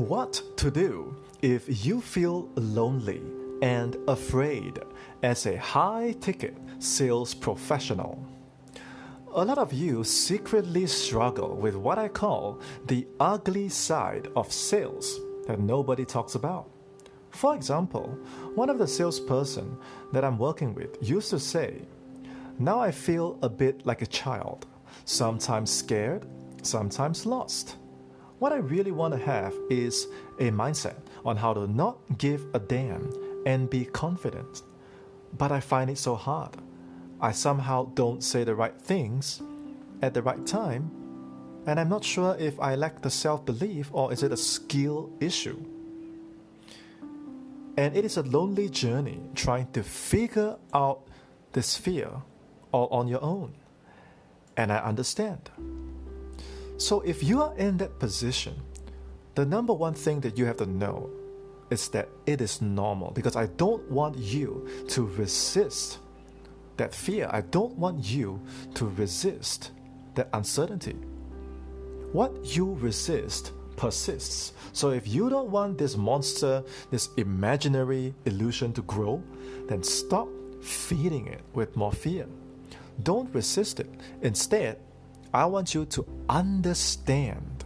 What to do if you feel lonely and afraid as a high-ticket sales professional? A lot of you secretly struggle with what I call the ugly side of sales that nobody talks about. For example, one of the salesperson that I'm working with used to say, "Now I feel a bit like a child, sometimes scared, sometimes lost. What I really want to have is a mindset on how to not give a damn and be confident. But I find it so hard. I somehow don't say the right things at the right time, and I'm not sure if I lack the self-belief or is it a skill issue." And it is a lonely journey trying to figure out this fear all on your own. And I understand. So if you are in that position, the number one thing that you have to know is that it is normal, because I don't want you to resist that fear. I don't want you to resist that uncertainty. What you resist persists. So if you don't want this monster, this imaginary illusion to grow, then stop feeding it with more fear. Don't resist it. Instead, I want you to understand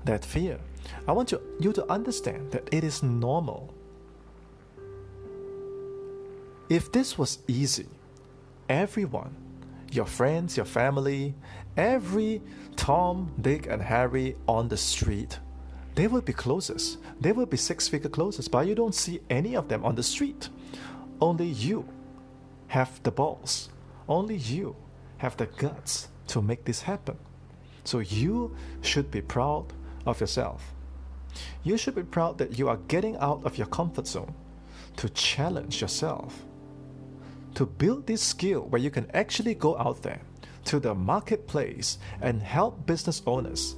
that fear. I want you to understand that it is normal. If this was easy, everyone, your friends, your family, every Tom, Dick, and Harry on the street, they will be closest. They will be six-figure closest, but you don't see any of them on the street. Only you have the balls. Only you have the guts to make this happen. So you should be proud of yourself. You should be proud that you are getting out of your comfort zone to challenge yourself, to build this skill where you can actually go out there to the marketplace and help business owners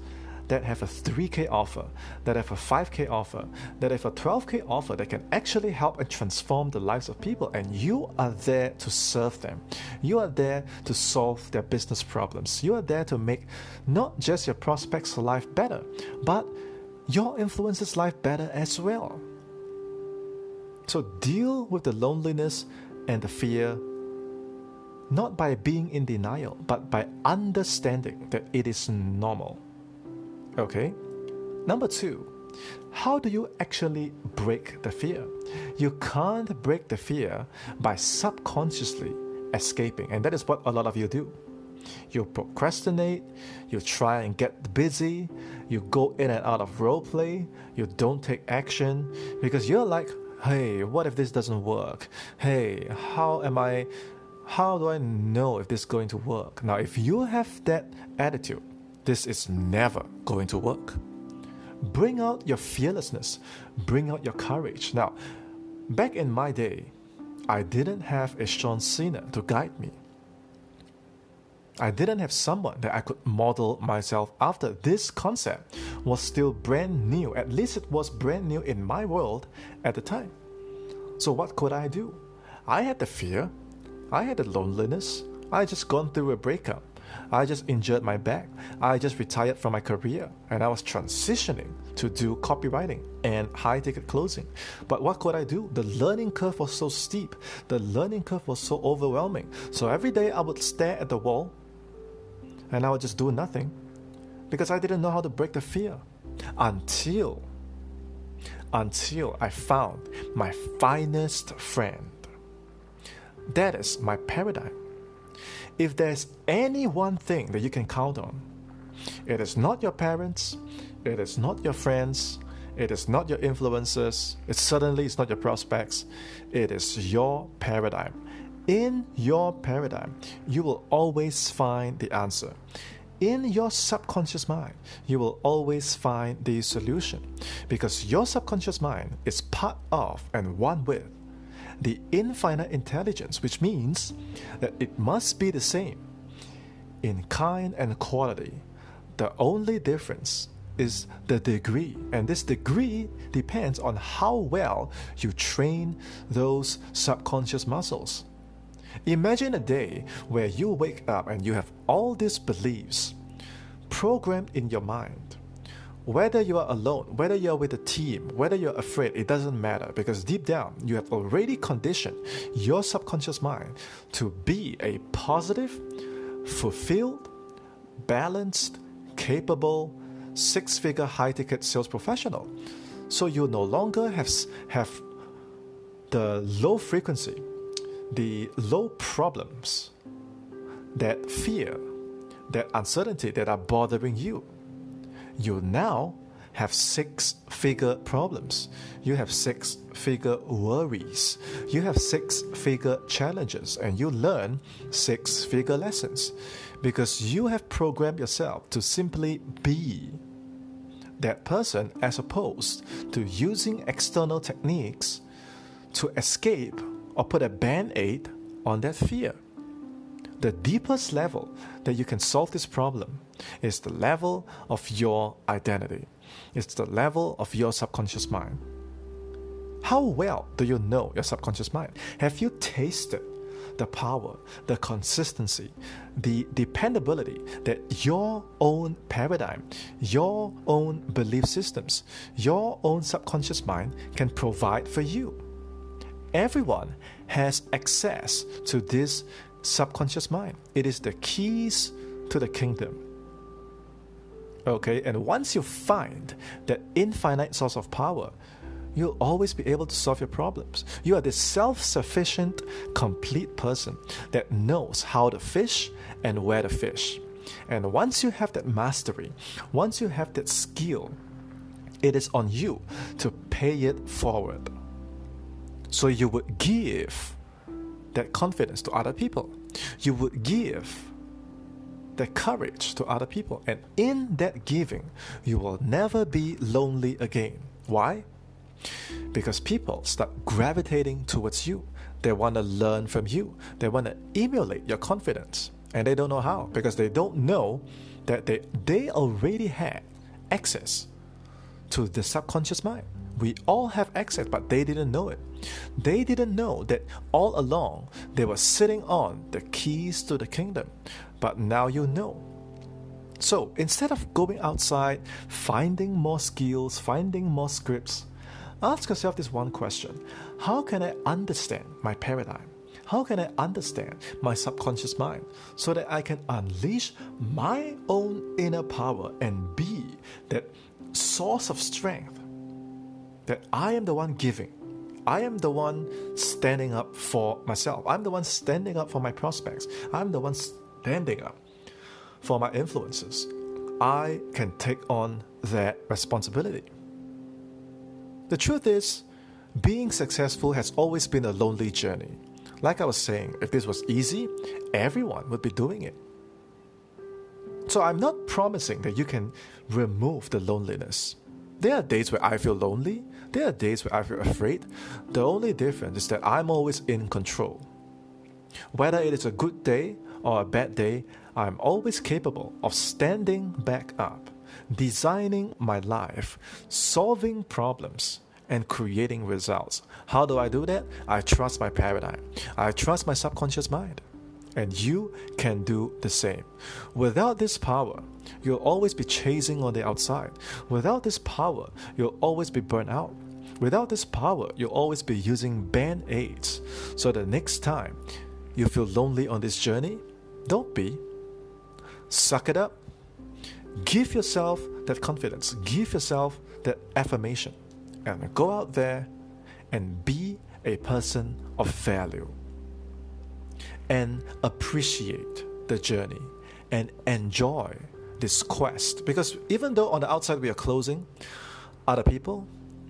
that have a 3K offer, that have a 5K offer, that have a 12K offer that can actually help and transform the lives of people. And you are there to serve them. You are there to solve their business problems. You are there to make not just your prospects' life better, but your influencer's life better as well. So deal with the loneliness and the fear, not by being in denial, but by understanding that it is normal. Okay? Number 2, how do you actually break the fear? You can't break the fear by subconsciously escaping, and that is what a lot of you do. You procrastinate, you try and get busy, you go in and out of role play, you don't take action because you're like, hey, what if this doesn't work? Hey, how do I know if this is going to work? Now, if you have that attitude, this is never going to work. Bring out your fearlessness. Bring out your courage. Now, back in my day, I didn't have a Sean Cena to guide me. I didn't have someone that I could model myself after. This concept was still brand new. At least it was brand new in my world at the time. So what could I do? I had the fear. I had the loneliness. I just gone through a breakup. I just injured my back. I just retired from my career and I was transitioning to do copywriting and high-ticket closing. But what could I do? The learning curve was so steep. The learning curve was so overwhelming. So every day I would stare at the wall and I would just do nothing because I didn't know how to break the fear until I found my finest friend. That is my paradigm. If there's any one thing that you can count on, it is not your parents, it is not your friends, it is not your influencers, it's not your prospects, it is your paradigm. In your paradigm, you will always find the answer. In your subconscious mind, you will always find the solution because your subconscious mind is part of and one with the infinite intelligence, which means that it must be the same in kind and quality. The only difference is the degree, and this degree depends on how well you train those subconscious muscles. Imagine a day where you wake up and you have all these beliefs programmed in your mind. Whether you are alone, whether you're with a team, whether you're afraid, it doesn't matter, because deep down you have already conditioned your subconscious mind to be a positive, fulfilled, balanced, capable, six-figure high-ticket sales professional. So you no longer have the low frequency, the low problems, that fear, that uncertainty that are bothering you. You now have six-figure problems. You have six-figure worries. You have six-figure challenges, and you learn six-figure lessons because you have programmed yourself to simply be that person, as opposed to using external techniques to escape or put a band-aid on that fear. The deepest level that you can solve this problem is the level of your identity. It's the level of your subconscious mind. How well do you know your subconscious mind? Have you tasted the power, the consistency, the dependability that your own paradigm, your own belief systems, your own subconscious mind can provide for you? Everyone has access to this subconscious mind. It is the keys to the kingdom. Okay, and once you find that infinite source of power, you'll always be able to solve your problems. You are this self-sufficient, complete person that knows how to fish and where to fish. And once you have that mastery, once you have that skill, it is on you to pay it forward. So you would give that confidence to other people. You would give that courage to other people. And in that giving, you will never be lonely again. Why? Because people start gravitating towards you. They want to learn from you. They want to emulate your confidence. And they don't know how, because they don't know that they already had access to the subconscious mind. We all have access, but they didn't know it. They didn't know that all along they were sitting on the keys to the kingdom. But now you know. So instead of going outside, finding more skills, finding more scripts, ask yourself this one question. How can I understand my paradigm? How can I understand my subconscious mind so that I can unleash my own inner power and be that source of strength? That I am the one giving. I am the one standing up for myself. I'm the one standing up for my prospects. I'm the one standing up for my influences. I can take on that responsibility. The truth is, being successful has always been a lonely journey. Like I was saying, if this was easy, everyone would be doing it. So I'm not promising that you can remove the loneliness. There are days where I feel lonely. There are days where I feel afraid. The only difference is that I'm always in control. Whether it is a good day or a bad day, I'm always capable of standing back up, designing my life, solving problems, and creating results. How do I do that? I trust my paradigm. I trust my subconscious mind. And you can do the same. Without this power, you'll always be chasing on the outside. Without this power, you'll always be burnt out. Without this power, you'll always be using band-aids. So the next time you feel lonely on this journey, don't be. Suck it up. Give yourself that confidence. Give yourself that affirmation. And go out there and be a person of value. And appreciate the journey and enjoy this quest. Because even though on the outside we are closing other people,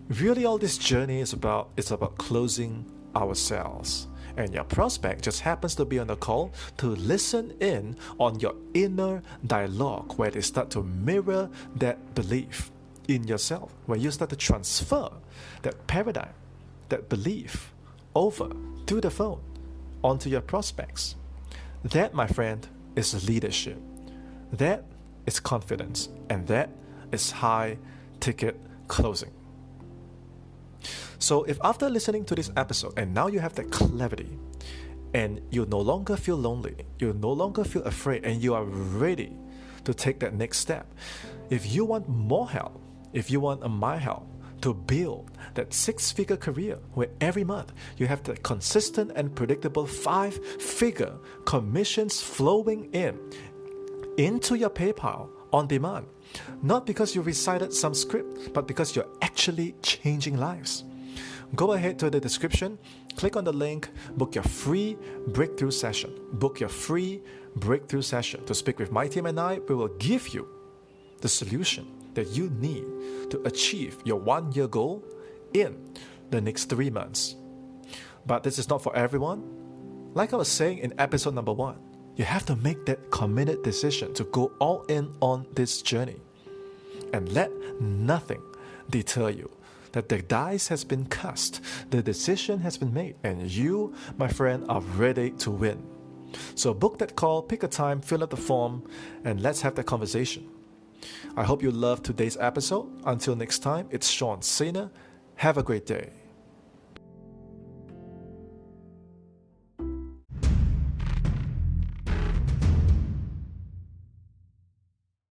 really all this journey is about closing ourselves. And your prospect just happens to be on the call to listen in on your inner dialogue, where they start to mirror that belief in yourself, where you start to transfer that paradigm, that belief over to the phone, onto your prospects. That, my friend, is leadership. That is confidence. And that is high ticket closing. So if after listening to this episode and now you have that clarity and you no longer feel lonely, you no longer feel afraid, and you are ready to take that next step, if you want more help if you want my help to build that 6-figure career where every month you have the consistent and predictable 5-figure commissions flowing into your PayPal on demand, not because you recited some script, but because you're actually changing lives. Go ahead to the description, click on the link, book your free breakthrough session. Book your free breakthrough session to speak with my team, and we will give you the solution that you need to achieve your 1-year goal in the next 3 months. But this is not for everyone. Like I was saying in episode number 1, you have to make that committed decision to go all in on this journey. And let nothing deter you. That the dice has been cast, the decision has been made, and you, my friend, are ready to win. So book that call, pick a time, fill out the form, and let's have that conversation. I hope you loved today's episode. Until next time, it's Sean Sena. Have a great day.